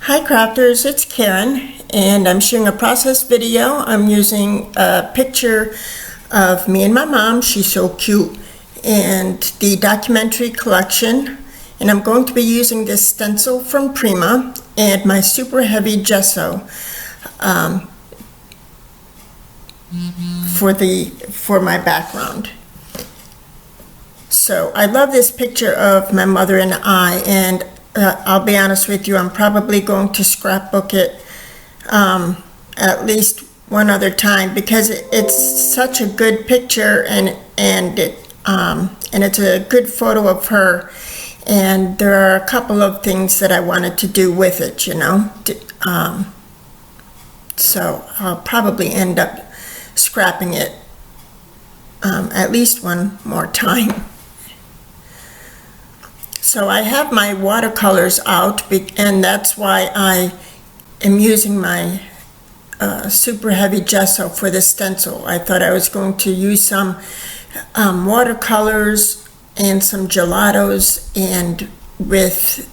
Hi crafters, it's Karen and I'm sharing a process video. I'm using a picture of me and my mom, she's so cute, and the documentary collection, and I'm going to be using this stencil from Prima and my super heavy gesso for my background. So I love this picture of my mother and I, and I'll be honest with you, I'm probably going to scrapbook it at least one other time because it's such a good picture and it's a good photo of her, and there are a couple of things that I wanted to do with it, you know. So I'll probably end up scrapping it at least one more time. So I have my watercolors out, and that's why I am using my super heavy gesso for the stencil. I thought I was going to use some watercolors and some gelatos, and with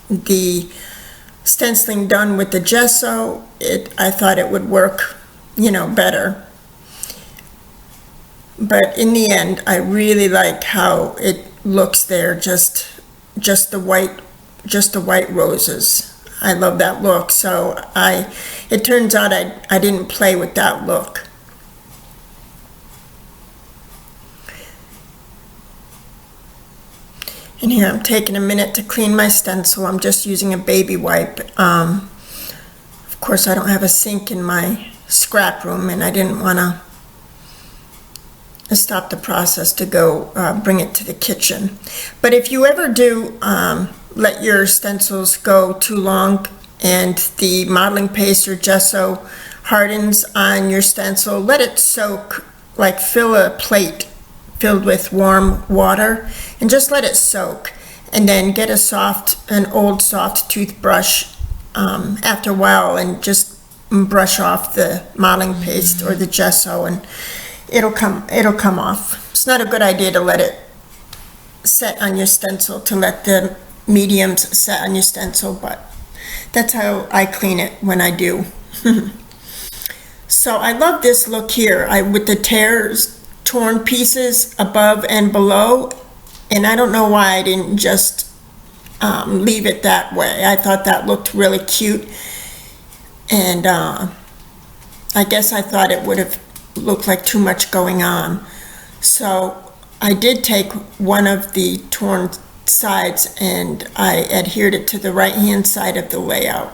the stenciling done with the gesso, I thought it would work, you know, better. But in the end, I really like how it looks there, just the white roses. I love that look. So it turns out I didn't play with that look. And here I'm taking a minute to clean my stencil. I'm just using a baby wipe. Of course, I don't have a sink in my scrap room, and I didn't want to stop the process to go bring it to the kitchen. But if you ever do let your stencils go too long and the modeling paste or gesso hardens on your stencil, let it soak, like fill a plate filled with warm water and just let it soak, and then get an old soft toothbrush after a while and just brush off the modeling paste or the gesso, and it'll come off. It's not a good idea to let it set on your stencil, to let the mediums set on your stencil, but that's how I clean it when I do. So I love this look here, with the torn pieces above and below, and I don't know why I didn't just leave it that way. I thought that looked really cute, and I guess I thought it would have looked like too much going on. So I did take one of the torn sides and I adhered it to the right hand side of the layout.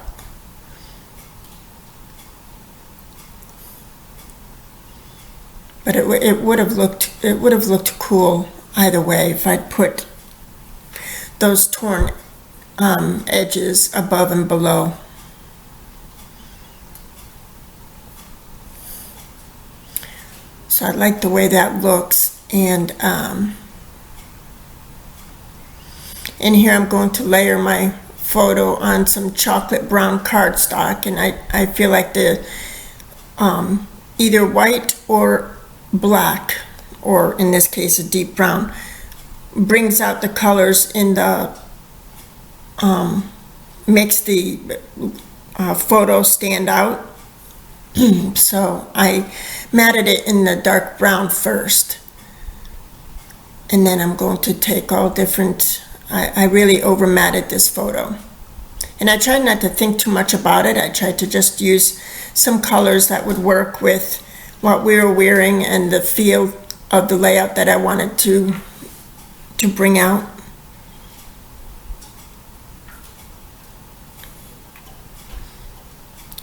But it would have looked cool either way if I'd put those torn edges above and below. So I like the way that looks, and in here I'm going to layer my photo on some chocolate brown cardstock, and I feel like the either white or black, or in this case a deep brown, brings out the colors in the makes the photo stand out. So I matted it in the dark brown first, and then I'm going to take all different, I really over matted this photo, and I tried not to think too much about it. I tried to just use some colors that would work with what we were wearing and the feel of the layout that I wanted to bring out.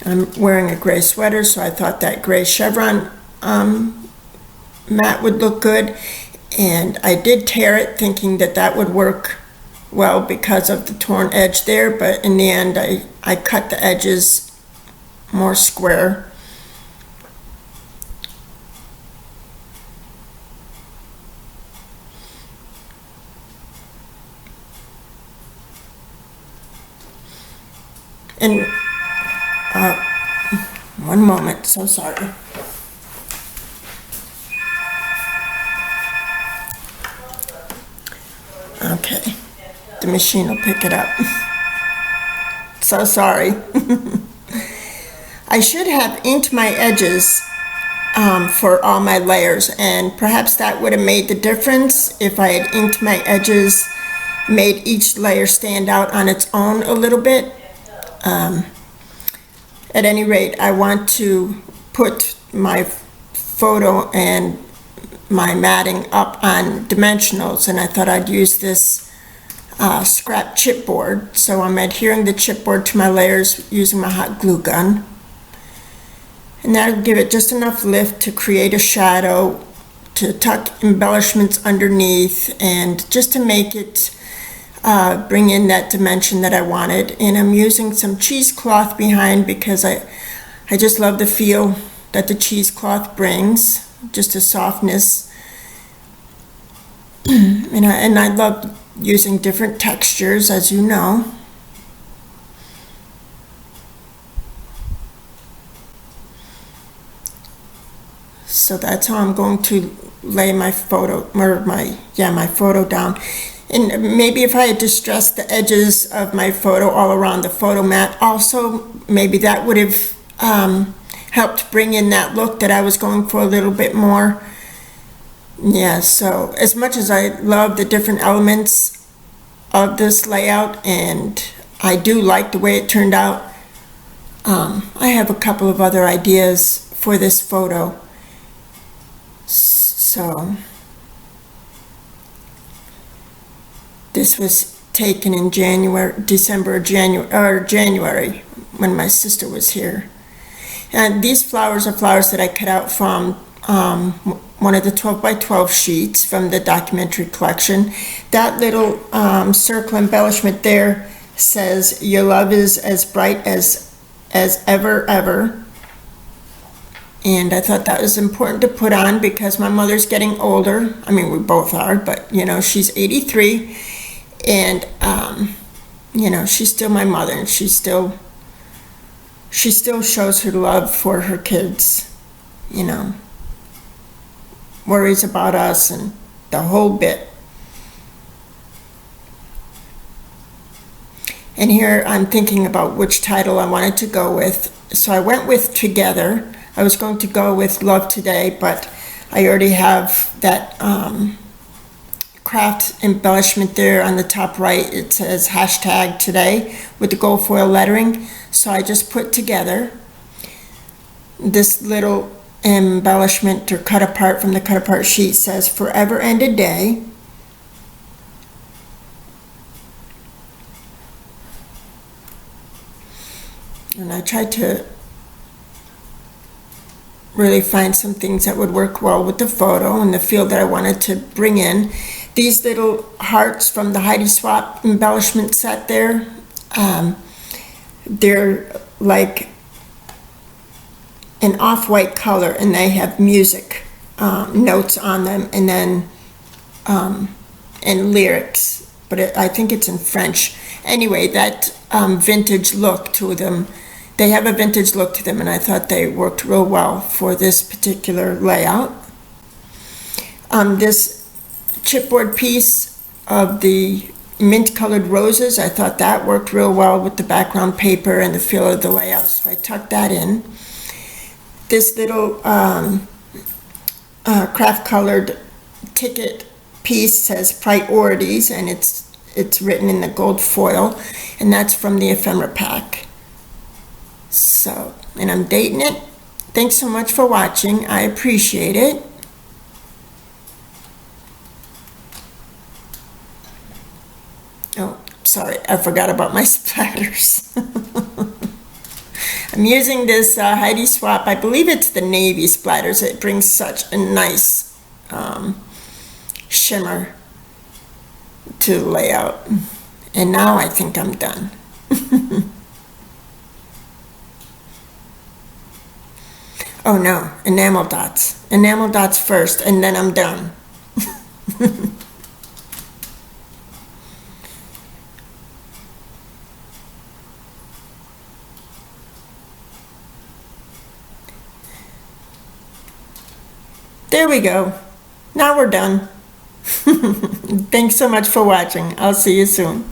I'm wearing a gray sweater, so I thought that gray chevron mat would look good, and I did tear it thinking that would work well because of the torn edge there, but in the end I cut the edges more square. And one moment, so sorry. Okay, the machine will pick it up. So sorry. I should have inked my edges for all my layers, and perhaps that would have made the difference if I had inked my edges, made each layer stand out on its own a little bit. At any rate, I want to put my photo and my matting up on dimensionals, and I thought I'd use this scrap chipboard. So I'm adhering the chipboard to my layers using my hot glue gun. And that'll give it just enough lift to create a shadow, to tuck embellishments underneath, and just to make it bring in that dimension that I wanted. And I'm using some cheesecloth behind because I just love the feel that the cheesecloth brings, just a softness. And I love using different textures, as you know. So that's how I'm going to lay my photo, or my photo down. And maybe if I had distressed the edges of my photo all around the photo mat also, maybe that would have helped bring in that look that I was going for a little bit more. Yeah, so as much as I love the different elements of this layout, and I do like the way it turned out, I have a couple of other ideas for this photo. So this was taken in January when my sister was here. And these flowers are flowers that I cut out from one of the 12 by 12 sheets from the documentary collection. That little circle embellishment there says, "Your love is as bright as ever." And I thought that was important to put on because my mother's getting older. I mean, we both are, but you know, she's 83, and you know, she's still my mother, and she still shows her love for her kids, you know, worries about us and the whole bit. And here I'm thinking about which title I wanted to go with. So I went with Together. I was going to go with Love Today, but I already have that craft embellishment there on the top right. It says #today with the gold foil lettering. So I just put Together. This little embellishment, or cut apart from the cut apart sheet, says Forever and a Day. And I tried to really find some things that would work well with the photo and the feel that I wanted to bring in. These little hearts from the Heidi Swapp embellishment set there, they're like an off-white color, and they have music notes on them, and then and lyrics, but I think it's in French. Anyway, that vintage look to them. They have a vintage look to them, and I thought they worked real well for this particular layout. This chipboard piece of the mint-colored roses, I thought that worked real well with the background paper and the feel of the layout, so I tucked that in. This little craft-colored ticket piece says Priorities, and it's written in the gold foil, and that's from the ephemera pack. So, and I'm dating it. Thanks so much for watching. I appreciate it. Oh, sorry, I forgot about my splatters. I'm using this Heidi Swapp. I believe it's the navy splatters. It brings such a nice shimmer to the layout. And now I think I'm done. Oh no, enamel dots. Enamel dots first, and then I'm done. There we go. Now we're done. Thanks so much for watching. I'll see you soon.